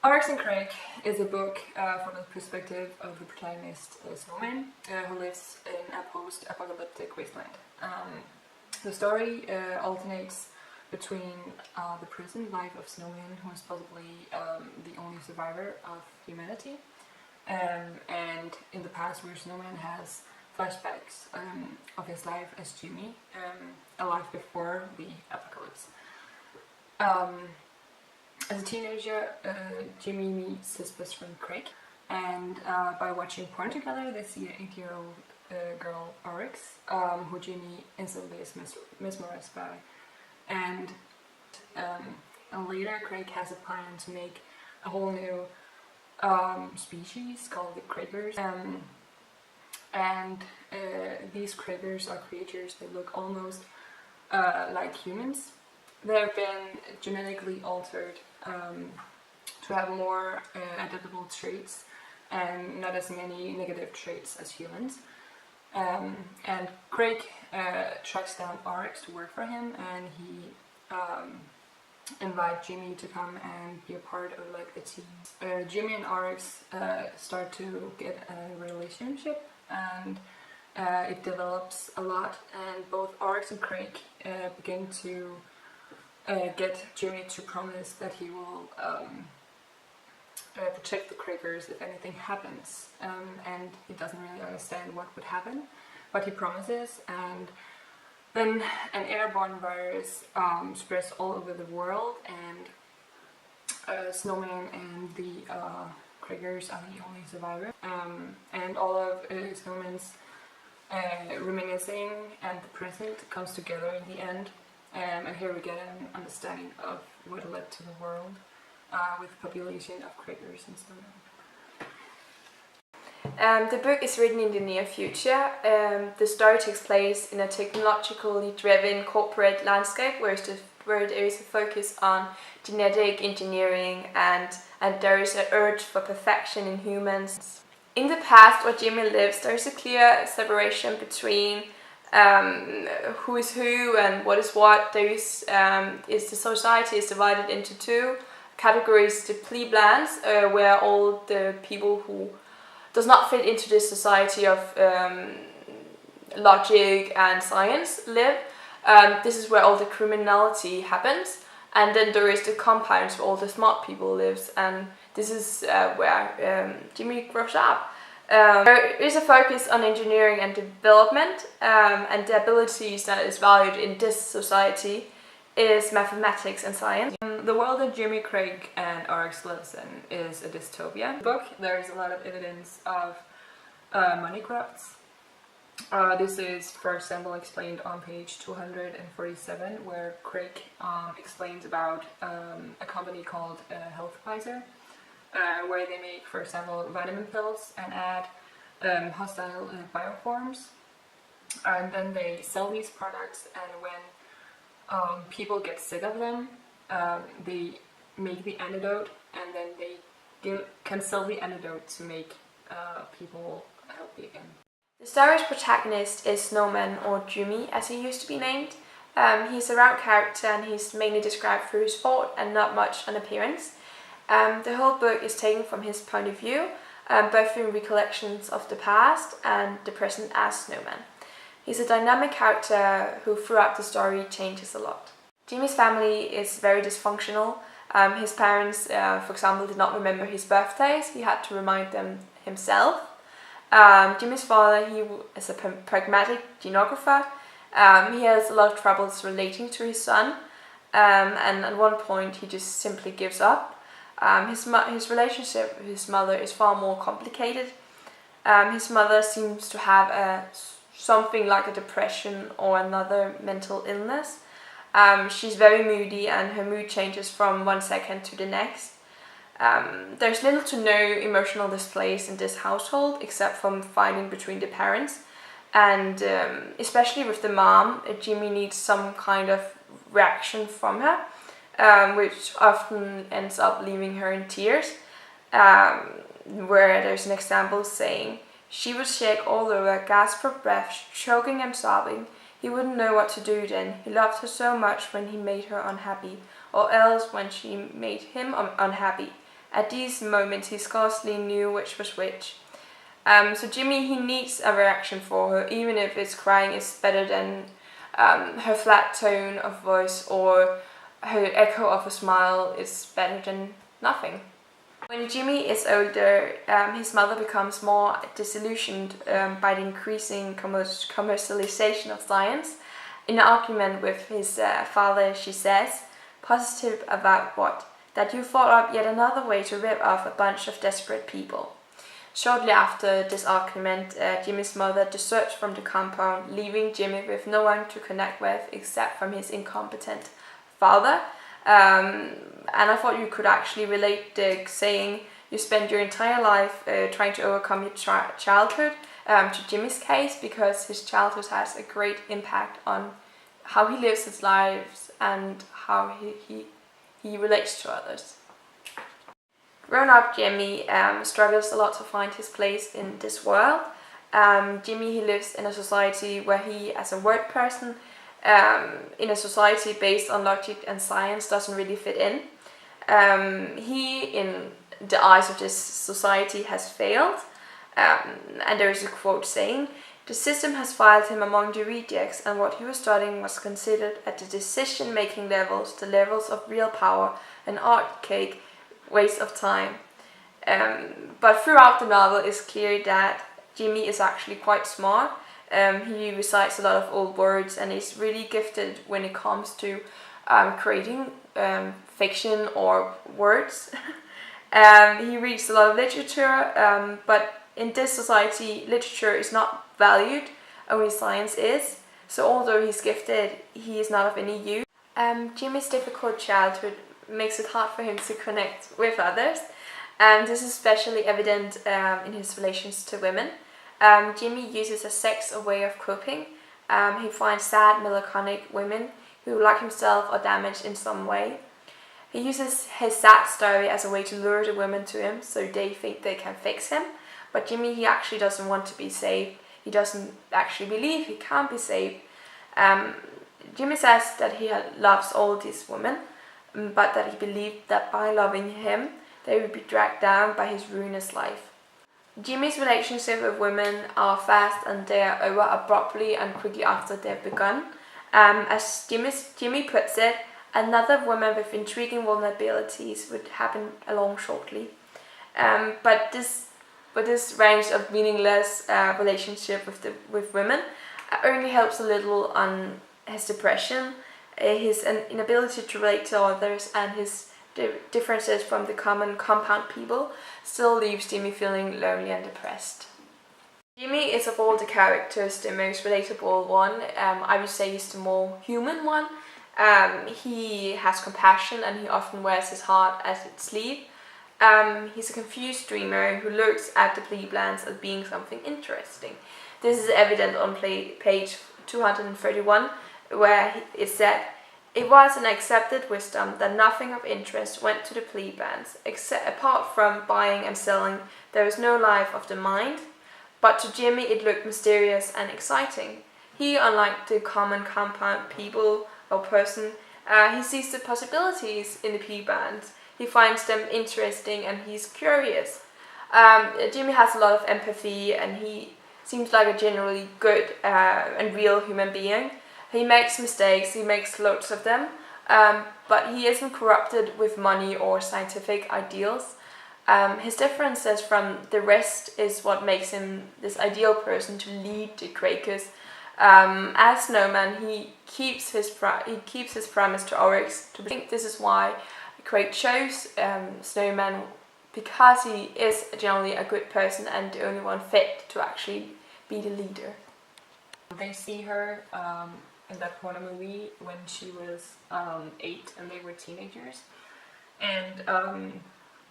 Oryx and Crake is a book from the perspective of the protagonist, Snowman, who lives in a post-apocalyptic wasteland. The story alternates between the prison life of Snowman, who is possibly the only survivor of humanity, and in the past where Snowman has flashbacks of his life as Jimmy, alive before the apocalypse. As a teenager, Jimmy meets his best friend Crake, and by watching porn together, they see an 8-year-old girl, Oryx, who Jimmy instantly is mesmerized by. And later, Crake has a plan to make a whole new species called the Crakers. These Crakers are creatures that look almost like humans. They have been genetically altered to have more adaptable traits and not as many negative traits as humans. And Crake tracks down Oryx to work for him, and he invites Jimmy to come and be a part of like the team. Jimmy and Oryx start to get a relationship, and it develops a lot, and both Oryx and Crake begin to get Jimmy to promise that he will protect the Crakers if anything happens, and he doesn't really understand what would happen, but he promises. And then an airborne virus spreads all over the world, and Snowman and the Crakers are the only survivors, and all of Snowman's reminiscing and the present comes together in the end. And here we get an understanding of what led to the world with population of Crakers and so on. The book is written in the near future. The story takes place in a technologically driven corporate landscape where there is a focus on genetic engineering and there is an urge for perfection in humans. In the past, where Jimmy lives, there is a clear separation between who is who and what is what. There is the society is divided into two categories: the plebeians, where all the people who does not fit into this society of logic and science live. This is where all the criminality happens, and then there is the compounds where all the smart people lives, and this is where Jimmy grows up. There is a focus on engineering and development, and the abilities that is valued in this society is mathematics and science. The world that Jimmy, Crake and Oryx lives in is a dystopia. In the book, there is a lot of evidence of money grafts. This is, for example, explained on page 247, where Crake explains about a company called Health Advisor, where they make, for example, vitamin pills and add hostile bioforms, and then they sell these products, and when people get sick of them, they make the antidote, and then they can sell the antidote to make people healthy again. The story's protagonist is Snowman, or Jimmy as he used to be named. He's a round character, and he's mainly described through his thought and not much on appearance. The whole book is taken from his point of view, both through recollections of the past and the present as Snowman. He's a dynamic character who throughout the story changes a lot. Jimmy's family is very dysfunctional. His parents, for example, did not remember his birthdays. He had to remind them himself. Jimmy's father, he is a pragmatic genographer. He has a lot of troubles relating to his son, and at one point he just simply gives up. His relationship with his mother is far more complicated. His mother seems to have something like a depression or another mental illness. She's very moody, and her mood changes from one second to the next. There's little to no emotional displays in this household except from fighting between the parents, and especially with the mom, Jimmy needs some kind of reaction from her, which often ends up leaving her in tears, where there's an example saying, "She would shake all over, gasp for breath, choking and sobbing. He wouldn't know what to do then. He loved her so much when he made her unhappy, or else when she made him unhappy. At these moments he scarcely knew which was which. So Jimmy, he needs a reaction for her, even if his crying is better than her flat tone of voice, or her echo of a smile is better than nothing. When Jimmy is older, his mother becomes more disillusioned by the increasing commercialization of science. In an argument with his father, she says, "Positive about what? That you thought up yet another way to rip off a bunch of desperate people." Shortly after this argument, Jimmy's mother deserts from the compound, leaving Jimmy with no one to connect with except from his incompetent father. And I thought you could actually relate the saying, you spend your entire life trying to overcome your childhood, to Jimmy's case, because his childhood has a great impact on how he lives his life and how he relates to others. Grown-up Jimmy struggles a lot to find his place in this world. Jimmy, he lives in a society where he, as a word person, in a society based on logic and science, doesn't really fit in. He, in the eyes of this society, has failed. And there is a quote saying, "The system has filed him among the rejects, and what he was studying was considered at the decision-making levels, the levels of real power, an archaic waste of time." But throughout the novel, it's clear that Jimmy is actually quite smart. He recites a lot of old words and is really gifted when it comes to creating fiction or words. He reads a lot of literature, but in this society, literature is not valued, only science is. So although he's gifted, he is not of any use. Jimmy's difficult childhood makes it hard for him to connect with others, and this is especially evident in his relations to women. Jimmy uses sex as a way of coping. He finds sad, melancholic women who, like himself, are damaged in some way. He uses his sad story as a way to lure the women to him, so they think they can fix him. But Jimmy, he actually doesn't want to be saved. He doesn't actually believe he can be saved. Jimmy says that he loves all these women, but that he believed that by loving him, they would be dragged down by his ruinous life. Jimmy's relationship with women are fast, and they are over abruptly and quickly after they've begun. As Jimmy puts it, another woman with intriguing vulnerabilities would happen along shortly. But this range of meaningless relationship with women only helps a little on his depression, his inability to relate to others, and his differences from the common compound people still leaves Jimmy feeling lonely and depressed. Jimmy is, of all the characters, the most relatable one. I would say he's the more human one. He has compassion, and he often wears his heart as its sleeve. He's a confused dreamer who looks at the plea plans as being something interesting. This is evident on page 231, where it said, "It was an accepted wisdom that nothing of interest went to the plea plans, except apart from buying and selling, there was no life of the mind." But to Jimmy it looked mysterious and exciting. He, unlike the common compound people or person, he sees the possibilities in the plea plans. He finds them interesting and he's curious. Jimmy has a lot of empathy, and he seems like a generally good and real human being. He makes mistakes, he makes loads of them, but he isn't corrupted with money or scientific ideals. His differences from the rest is what makes him this ideal person to lead the Quakers. As Snowman, he keeps his promise to Oryx. I think this is why Crake chose Snowman, because he is generally a good person and the only one fit to actually be the leader. They see her in that porno movie when she was 8 and they were teenagers, and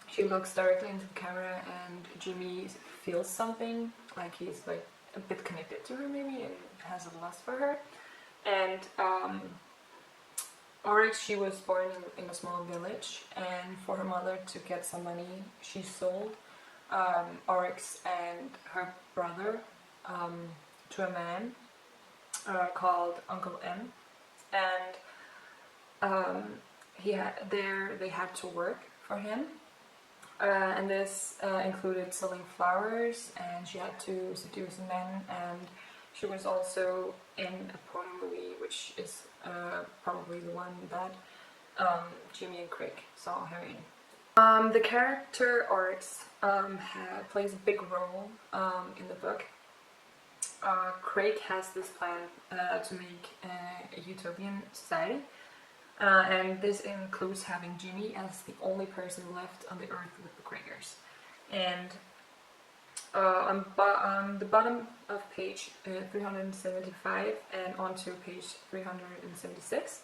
she looks directly into the camera, and Jimmy feels something, like he's like a bit connected to her maybe, and has a lust for her. And Oryx, she was born in a small village, and for her mother to get some money, she sold Oryx and her brother to a man called Uncle M, and they had to work for him, And this included selling flowers, and she had to seduce men, and she was also in a porno movie, which is probably the one that Jimmy and Crake saw her in. The character Oryx plays a big role in the book. Crake has this plan to make a utopian society, and this includes having Jimmy as the only person left on the earth with the Quakers. And on the bottom of page 375 and onto page 376,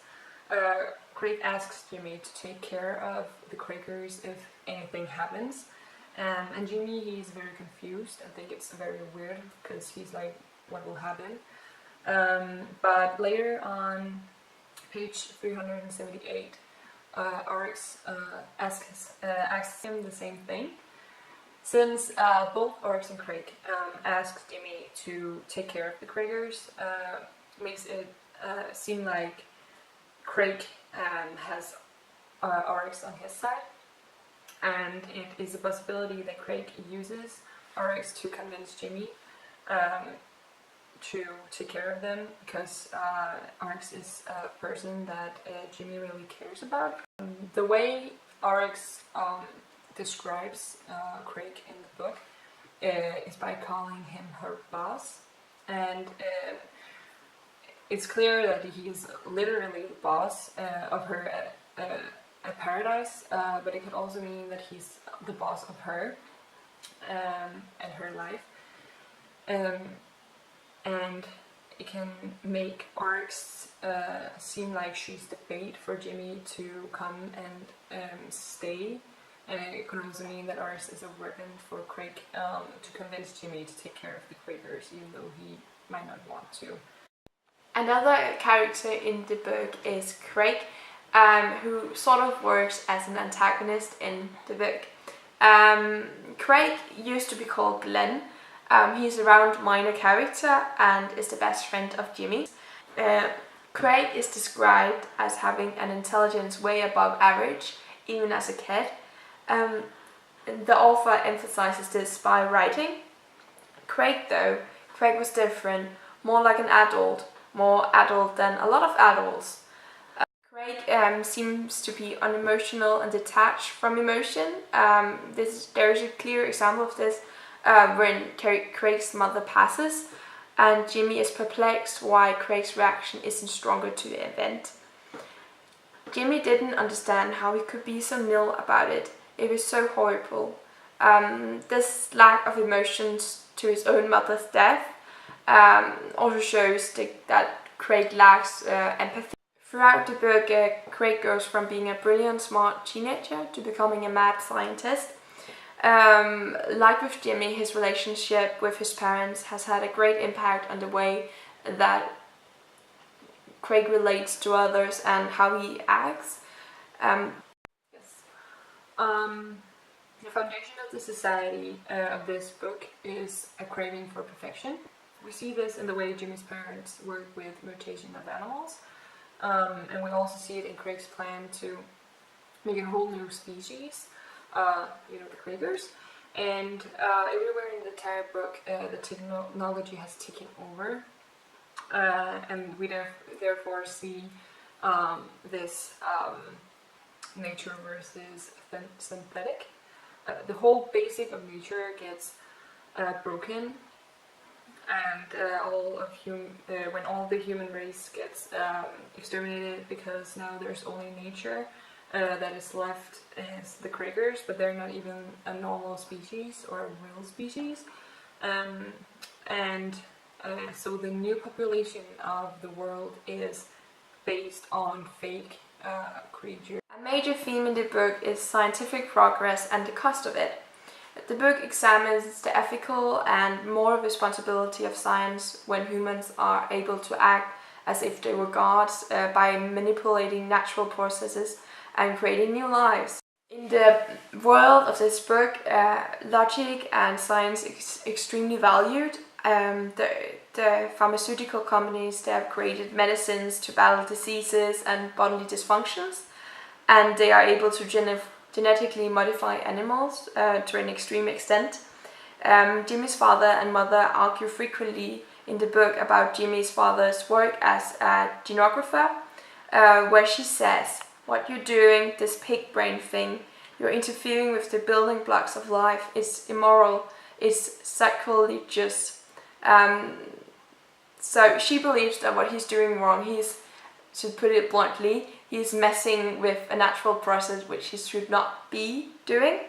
Crake asks Jimmy to take care of the Quakers if anything happens. And Jimmy, he's very confused. I think it's very weird because he's like, what will happen? But later on page 378, Oryx asks him the same thing. Since both Oryx and Crake asked Jimmy to take care of the Quakers, makes it seem like Crake has Oryx on his side, and it is a possibility that Crake uses Oryx to convince Jimmy to take care of them, because Oryx is a person that Jimmy really cares about. The way Oryx describes Crake in the book is by calling him her boss, and it's clear that he is literally the boss of her at Paradise, but it could also mean that he's the boss of her and her life. And it can make Oryx seem like she's the bait for Jimmy to come and stay. And it could also mean that Oryx is a weapon for Crake to convince Jimmy to take care of the Quakers, even though he might not want to. Another character in the book is Crake, who sort of works as an antagonist in the book. Crake used to be called Glenn. He's a round minor character and is the best friend of Jimmy. Crake is described as having an intelligence way above average, even as a kid. The author emphasizes this by writing. Crake was different, more like an adult, more adult than a lot of adults. Crake seems to be unemotional and detached from emotion. There is a clear example of this when Crake's mother passes, and Jimmy is perplexed why Crake's reaction isn't stronger to the event. Jimmy didn't understand how he could be so nil about it. It was so horrible. This lack of emotions to his own mother's death also shows that Crake lacks empathy. Throughout the book, Crake goes from being a brilliant, smart teenager to becoming a mad scientist. Like with Jimmy, his relationship with his parents has had a great impact on the way that Crake relates to others and how he acts. The foundation of the society of this book is a craving for perfection. We see this in the way Jimmy's parents work with mutation of animals, and we also see it in Crake's plan to make a whole new species, the Quakers. And everywhere in the entire book, the technology has taken over, and we therefore see this nature versus synthetic. The whole basic of nature gets broken, and when all the human race gets exterminated, because now there's only nature that is left is the Quakers, but they're not even a normal species or a real species, so the new population of the world is based on fake creatures. A major theme in the book is scientific progress and the cost of it. The book examines the ethical and moral responsibility of science when humans are able to act as if they were gods by manipulating natural processes and creating new lives. In the world of this book, logic and science is extremely valued. The pharmaceutical companies, they have created medicines to battle diseases and bodily dysfunctions, and they are able to genetically modify animals to an extreme extent. Jimmy's father and mother argue frequently in the book about Jimmy's father's work as a genographer, where she says, "What you're doing, this pig brain thing, you're interfering with the building blocks of life. It's immoral, it's sacrilegious." So she believes that what he's doing wrong, to put it bluntly, he's messing with a natural process which he should not be doing.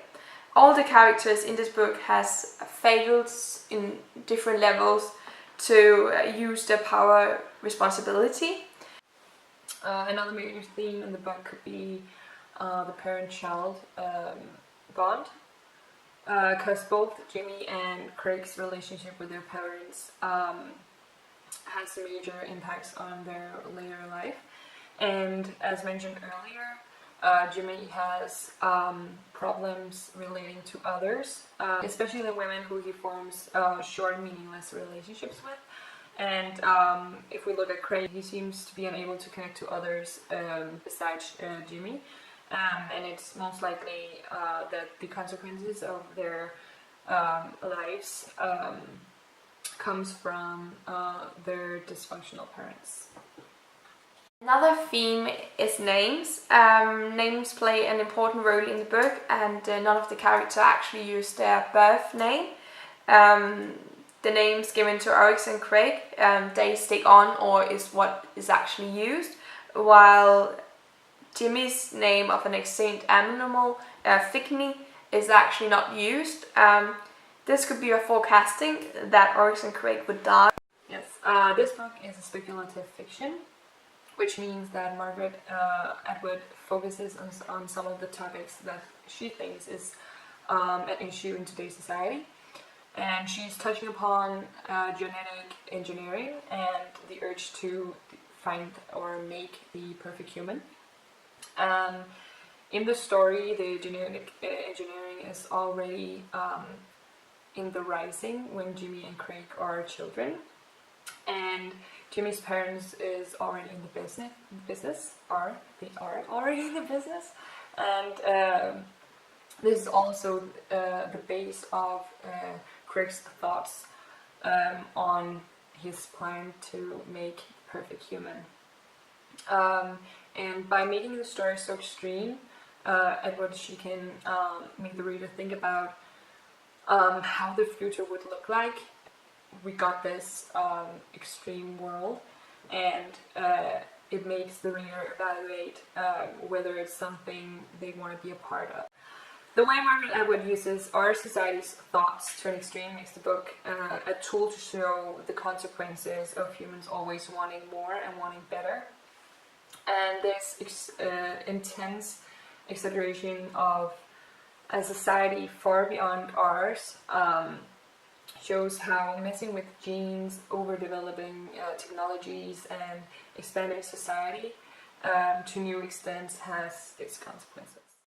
All the characters in this book has failed in different levels to use their power responsibility. Another major theme in the book could be the parent-child bond, because both Jimmy and Craig's relationship with their parents has major impacts on their later life. And as mentioned earlier, Jimmy has problems relating to others, especially the women who he forms short, meaningless relationships with. And if we look at Craig, he seems to be unable to connect to others besides Jimmy. And it's most likely that the consequences of their lives comes from their dysfunctional parents. Another theme is names. Names play an important role in the book, and none of the characters actually use their birth name. The names given to Oryx and Crake, they stick on or is what is actually used, while Jimmy's name of an extinct animal, Thickney, is actually not used. This could be a forecasting that Oryx and Crake would die. Yes, this book is a speculative fiction, which means that Margaret Atwood focuses on some of the topics that she thinks is an issue in today's society. And she's touching upon genetic engineering and the urge to find or make the perfect human. In the story, the genetic engineering is already in the rising when Jimmy and Craig are children, and Jimmy's parents is already in the business. They are already in the business, and this is also the base of Craig's thoughts on his plan to make perfect human. And by making the story so extreme, Edward, she can make the reader think about how the future would look like. We got this extreme world, and it makes the reader evaluate whether it's something they want to be a part of. The way Margaret Atwood uses our society's thoughts to an extreme makes the book a tool to show the consequences of humans always wanting more and wanting better. And this intense exaggeration of a society far beyond ours shows how messing with genes, overdeveloping technologies, and expanding society to new extents has its consequences.